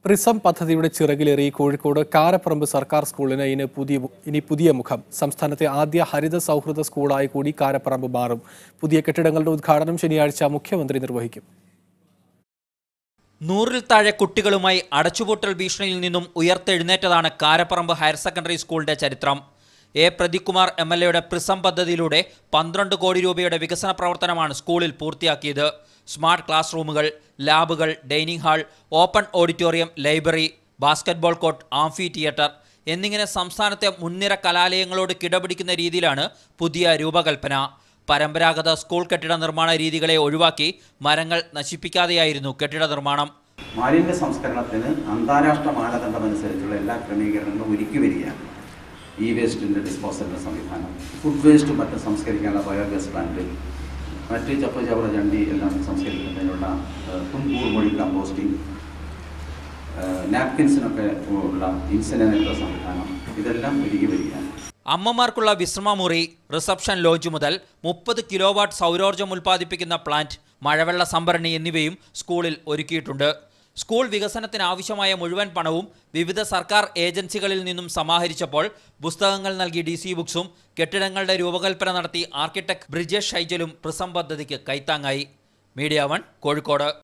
Prism പദ്ധതിയുടെ ചിറകിലേറി കോഴിക്കോട് കാരപ്പറമ്പ് സർക്കാർ സ്കൂളിന് ഇനി പുതിയ മുഖം. സംസ്ഥാനത്തെ ആദ്യ ഹരിത സൗഹൃദ സ്കൂളായി കൂടി കാരപ്പറമ്പ് മാറും. പുതിയ കെട്ടിടങ്ങളുടെ ഉദ്ഘാടനം ശനിയാഴ്ച മുഖ്യമന്ത്രി നിർവഹിക്കും. 100-ൽ താഴെ കുട്ടികളുമായി അടച്ചുപൂട്ടൽ ഭീഷണിയിൽ നിന്നും ഉയർത്തെഴുന്നേറ്റതാണ് കാരപ്പറമ്പ് ഹയർ സെക്കൻഡറി സ്കൂളിന്റെ ചരിത്രം. പ്രദീപ് എംഎൽഎയുടെ പ്രിസം പദ്ധതിയിലൂടെ 12 കോടി രൂപയുടെ വികസന പ്രവർത്തനമാണ് സ്കൂളിൽ പൂർത്തിയാക്കിയത്. സ്മാർട്ട് ക്ലാസ് റൂമുകൾ, ലാബുകൾ, dining hall, open auditorium, library, basketball court, amphi theatre എന്നിങ്ങനെ സംസ്ഥാനത്തെ മുൻനിര കലാലയങ്ങളോട് കിടപിടിക്കുന്ന രീതിയിലാണ് പുതിയ രൂപകൽപ്പന. പരമ്പരാഗത സ്കൂൾ കെട്ടിട നിർമ്മാണ രീതികളെ ഒഴിവാക്കി മരങ്ങൾ നശിപ്പിക്കാതെയായിരുന്നു കെട്ടിട നിർമ്മാണം. മാലിന്യ സംസ്കരണത്തിന് അന്താരാഷ്ട്ര മാനദണ്ഡമനുസരിച്ചുള്ള എല്ലാ ക്രമീകരണങ്ങളും ഒരുക്കി വരികയാണ്. വേസ്റ്റിൻ്റെ ഡിസ്പോസലിൻ്റെ സംവിധാനം, ഫുഡ് വേസ്റ്റ് മറ്റും സംസ്കരിക്കാനുള്ള ബയോഗ്യാസ് പ്ലാന്റ്, മറ്റ് ചപ്പ് ചവറ ചണ്ടി എല്ലാം സംസ്കരിക്കുന്നതിനുള്ള കുൻകൂർമൊഴി കമ്പോസ്റ്റിംഗ്, നാപ്കിൻസിനൊക്കെ ഉള്ള ഇൻസിനറേറ്റർ സംവിധാനം, ഇതെല്ലാം ഒരുക്കി വരികയാണ്. അമ്മമാർക്കുള്ള വിശ്രമമുറി, റിസപ്ഷൻ ലോഞ്ച് മുതൽ 30 കിലോവാട്ട് സൗരോർജ്ജം ഉൽപ്പാദിപ്പിക്കുന്ന പ്ലാന്റ്, മഴവെള്ള സംഭരണി എന്നിവയും സ്കൂളിൽ ഒരുക്കിയിട്ടുണ്ട്. സ്കൂൾ വികസനത്തിന് ആവശ്യമായ മുഴുവൻ പണവും വിവിധ സർക്കാർ ഏജൻസികളിൽ നിന്നും സമാഹരിച്ചപ്പോൾ പുസ്തകങ്ങൾ നൽകി DC ബുക്സും കെട്ടിടങ്ങളുടെ രൂപകൽപ്പന നടത്തി ആർക്കിടെക്ട് ബ്രിജേഷ് ഷൈജലും പ്രിസം പദ്ധതിക്ക് കൈത്താങ്ങായി. മീഡിയ 1 കോഴിക്കോട്.